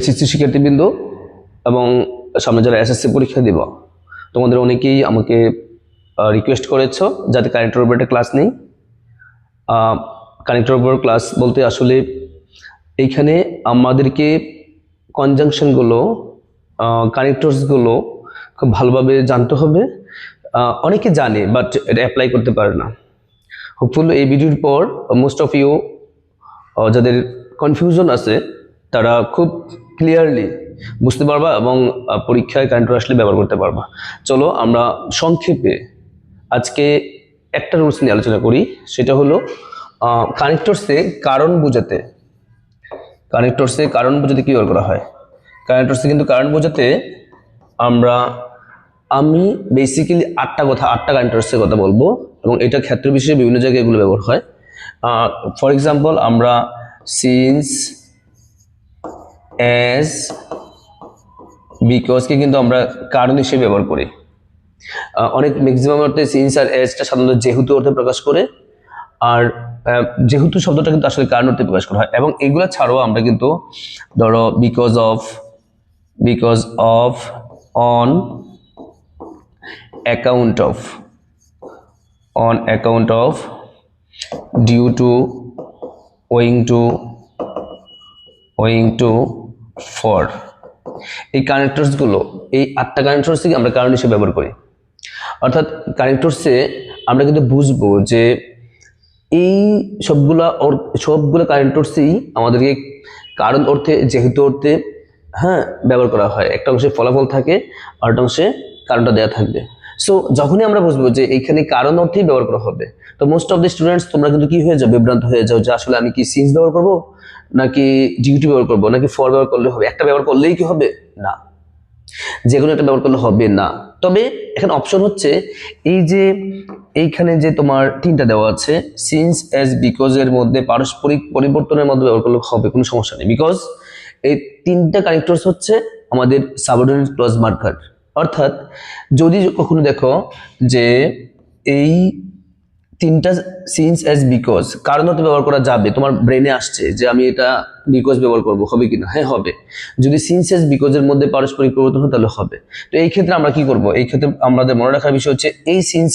SSC শিক্ষার্থীবৃন্দ এবং সামনে যারা এসএসসি পরীক্ষা দিব, তোমাদের অনেকেই আমাকে রিকোয়েস্ট করেছো যাতে কানেক্টর উপর একটা ক্লাস নেই। কানেক্টর উপর ক্লাস বলতে আসলে এইখানে আমাদেরকে কনজাংশনগুলো, কানেক্টরসগুলো খুব ভালোভাবে জানতে হবে। অনেকে জানে বাট এটা অ্যাপ্লাই করতে পারে না। হোপফুলি এই ভিডিওর পর মোস্ট অফ ইউ যাদের কনফিউশন আছে তারা খুব ক্লিয়ারলি বুঝতে পারবা এবং পরীক্ষায় কানেক্টর আসলে ব্যবহার করতে পারবা। চলো আমরা সংক্ষেপে আজকে একটা রুলস নিয়ে আলোচনা করি, সেটা হলো কানেক্টরসে কারণ বোঝাতে কি ব্যবহার করা হয়। কানেক্টরসে কিন্তু কারণ বোঝাতে আমি বেসিক্যালি আটটা কানেক্টরসের কথা বলবো এবং এটা ক্ষেত্র বিশেষে বিভিন্ন জায়গায় এগুলো ব্যবহার হয়। ফর এক্সাম্পল আমরা সিন্স, অ্যাজ, বিকজকে কিন্তু আমরা কারণ হিসেবে ব্যবহার করি। অনেক ম্যাক্সিমাম অর্থে সিন্স আর অ্যাজটা সাধারণত যেহেতু অর্থে প্রকাশ করে, আর যেহেতু শব্দটা কিন্তু আসলে কারণ অর্থে প্রকাশ করা হয়। এবং এগুলো ছাড়াও আমরা কিন্তু ধরো because of, on account of, due to, owing to, for, এই কানেক্টরসগুলো, এই আটটা কানেক্টরসকে আমরা কারণ হিসেবে ব্যবহার করি। অর্থাৎ কানেক্টরসে আমরা কিন্তু বুঝবো যে এই সবগুলো কানেক্টরসই আমাদেরকে কারণ অর্থে, যেহেতু অর্থে ব্যবহার করা হয়। একটা অংশে ফলাফল থাকে আর একটা অংশে কারণটা দেওয়া থাকবে। সো যখনই আমরা বুঝবো যে এইখানে কারণ অর্থেই ব্যবহার করা হবে, তো মোস্ট অফ দ্য স্টুডেন্টস তোমরা কিন্তু কি হয়ে যাও, বিভ্রান্ত হয়ে যাও যে আসলে আমি কি সিন্স ব্যবহার করবো নাকি ডিউটি ব্যবহার করবো নাকি ফর ব্যবহার করলে হবে। একটা ব্যবহার করলেই কি হবে? না, যে কোনো একটা ব্যবহার করলে হবে না। তবে এখানে অপশন হচ্ছে এই যে এইখানে যে তোমার তিনটা দেওয়া আছে, সিন্স, অ্যাজ, বিকজ এর মধ্যে পারস্পরিক পরিবর্তনের মধ্যে ব্যবহার করলে হবে, কোনো সমস্যা নেই। বিকজ এই তিনটা কানেক্টরস হচ্ছে আমাদের সাবঅর্ডিনেট ক্লজ মার্কার। অর্থাৎ যদি কখনো দেখো যে এই তিনটা সিন্স, অ্যাজ, বিকজ কারণ অর্থে ব্যবহার করা যাবে, তোমার ব্রেনে আসছে যে আমি এটা বিকজ ব্যবহার করবো, হবে কিনা? হ্যাঁ হবে। যদি সিন্স, অ্যাজ, বিকজ এর মধ্যে পারস্পরিক পরিবর্তন হয় তাহলে হবে। তো এই ক্ষেত্রে আমরা কি করব? এই ক্ষেত্রে আমাদের মনে রাখার বিষয় হচ্ছে এই সিন্স,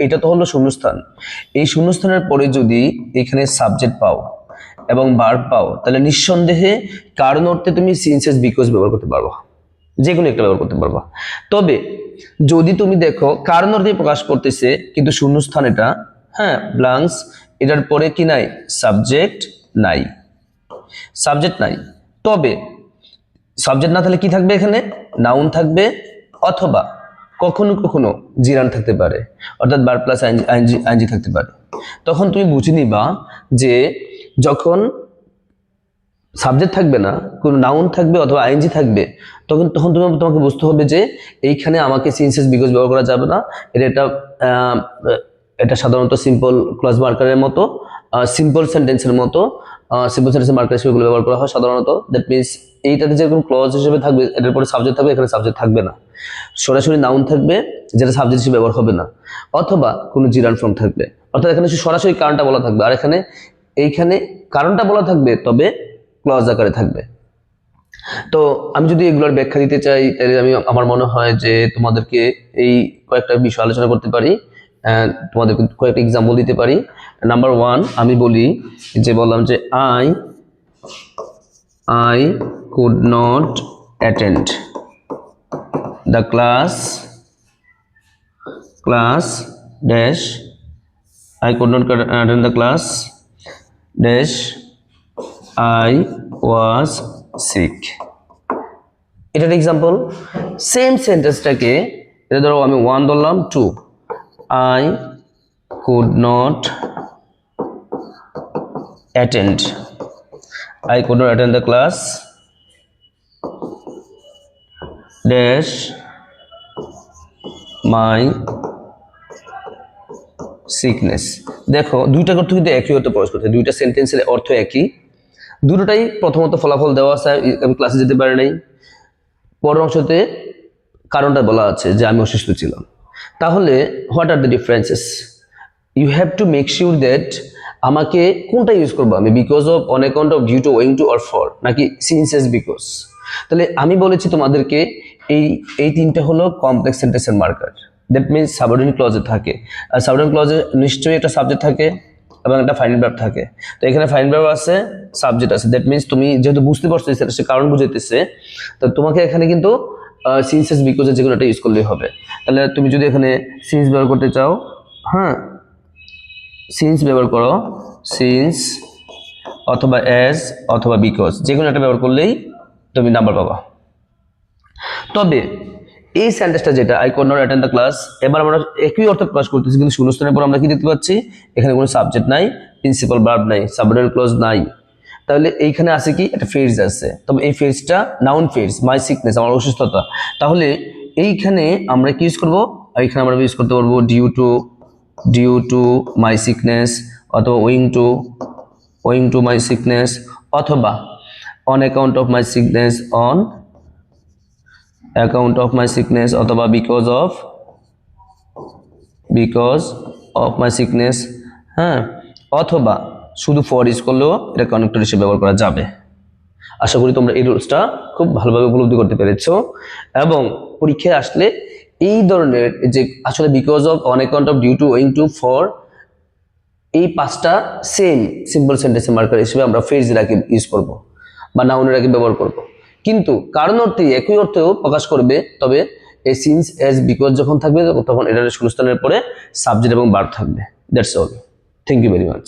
এটা তো হলো শূন্যস্থান। এই শূন্যস্থানের পরে যদি এখানে সাবজেক্ট পাও এবং ভার্ব পাও, তাহলে নিঃসন্দেহে কারণ অর্থে তুমি সিন্স, অ্যাজ, বিকজ ব্যবহার করতে পারবা, যে কোনো একটা ব্যবহার করতে পারবা। তবে যদি তুমি দেখো কারণ অর্থে প্রকাশ করতেছে কিন্তু শূন্যস্থান, এটা ব্লাঙ্কস, এটার পরে কি নাই? সাবজেক্ট নাই। তবে সাবজেক্ট না থাকলে কি থাকবে? এখানে নাউন থাকবে, অথবা কখনো কখনো জিরান থাকতে পারে, অর্থাৎ ভার্ব প্লাস আইএনজি থাকতে পারে। তখন তুমি বুঝে নিবা যে যখন সাবজেক্ট থাকবে না, কোনো নাউন থাকবে অথবা আইএনজি থাকবে, তখন তোমাকে বুঝতে হবে যে এইখানে আমাকে সিন্স, অ্যাজ, বিকজ ব্যবহার করা যাবে না। এটা সাধারণত সিম্পল ক্লজ মার্কারের মতো, সিম্পল সেন্টেন্সের মতো, সিম্পল সেন্টেন্সের মার্কার হিসেবে এগুলো ব্যবহার করা হয় সাধারণত। দ্যাট মিনস এইটাতে যেরকম ক্লজ হিসেবে থাকবে, এটার পরে সাবজেক্ট থাকবে, এখানে সাবজেক্ট থাকবে না। সরাসরি নাউন থাকবে যেটা সাবজেক্ট হিসেবে ব্যবহার হবে না, অথবা কোনো জিরান ফর্ম থাকবে। অর্থাৎ এখানে সরাসরি কারণটা বলা থাকবে, আর এইখানে কারণটা বলা থাকবে তবে ক্লজ আকারে থাকবে। তো আমি যদি এগুলোর ব্যাখ্যা দিতে চাই, তাহলে আমার মনে হয় যে তোমাদেরকে এই কয়েকটা বিষয় আলোচনা করতে পারি, তোমাদেরকে কয়েকটা এক্সাম্পল দিতে পারি। নাম্বার 1 আমি বললাম যে I could not attend the class dash, I could not attend the class dash, I was sick। এটার এক্সাম্পল। সেম সেন্টেন্সটাকে এটা ধরো আমি 1 ধরলাম, 2 I could not attend the class dash my sickness। দেখো দুইটা অর্থ কিন্তু একই অর্থ প্রকাশ করছে, দুইটা সেন্টেন্সের অর্থ একই, দুটোটাই প্রথমত ফলাফল দেওয়া আছে, আমি ক্লাসে যেতে পারি নাই, পরের অংশতে কারণটা বলা আছে যে আমি অসুস্থ ছিলাম। তাহলে what are the differences? You have to make sure that আমাকে কোনটা ইউজ করবো আমি, because of, on account of, due to, owing to, or for, নাকি সিন্স, অ্যাজ, বিকজ। তাহলে আমি বলেছি তোমাদেরকে এই এই তিনটা হলো কমপ্লেক্স সেন্টেন্সের মার্কার। দ্যাট মিনস সাবঅর্ডিনেট ক্লজে থাকে, আর সাবঅর্ডিনেট ক্লজে নিশ্চয়ই একটা সাবজেক্ট থাকে এবং একটা ফাইনাল ভার্ব থাকে। তো এখানে ফাইনাল ভার্ব আছে, সাবজেক্ট আছে। দ্যাট মিনস তুমি যেহেতু বুঝতে পারছো সেটা সে কারণ বুঝাইতেছে, তো তোমাকে এখানে কিন্তু সিন্সেস বিকজে যেগুলো একটা ইউজ করলেই হবে। তাহলে তুমি যদি এখানে সিন্স ব্যবহার করতে চাও, হ্যাঁ সিন্স ব্যবহার করো, সিন্স অথবা অ্যাজ অথবা বিকজ, যে কোনো একটা ব্যবহার করলেই তুমি নাম্বার পাবা। তবে এই সেন্টেন্সটা যেটা I could not attend the class, এবার আমরা একই অর্থ প্রকাশ করতেছি, কিন্তু শূন্যস্থানের পর আমরা কি দেখতে পাচ্ছি এখানে কোনো সাবজেক্ট নাই, প্রিন্সিপাল ভার্ব নাই, সাবঅর্ডিনেট ক্লজ নাই। তাহলে এইখানে আছে কি একটা ফ্রেজ আছে, তবে এই ফ্রেজটা নাউন ফ্রেজ, মাই সিকনেস আমার অসুস্থতা। তাহলে এইখানে আমরা কি ইউজ করবো, এইখানে আমরা ইউজ করতে পারবো ডিউ টু মাই সিকনেস, অথবা ওয়িং টু মাই সিকনেস, অথবা on account of my sickness, on account of my sickness, অথবা বিকজ অফ মাই সিকনেস। হ্যাঁ, অথবা শুধু ফর ইউজ করলেও এটা কানেক্টর হিসেবে ব্যবহার করা যাবে। আশা করি তোমরা এই রুলসটা খুব ভালোভাবে উপলব্ধি করতে পেরেছো, এবং পরীক্ষায় আসলে এই ধরনের যে আসলে because of, on account of, due to, owing to, for, এই পাঁচটা সেম সিম্পল সেন্টেন্সের মার্কার হিসেবে আমরা ফ্রেজের আগে ইউজ করব বা নাউনের আগে ব্যবহার করব, কিন্তু কারণ অর্থে একই অর্থেও প্রকাশ করবে। তবে এই সিন্স, এজ, বিকজ যখন থাকবে তখন এটার শূন্যস্থানের পরে সাবজেক্ট এবং ভার্ব থাকবে। That's all. Thank you very much.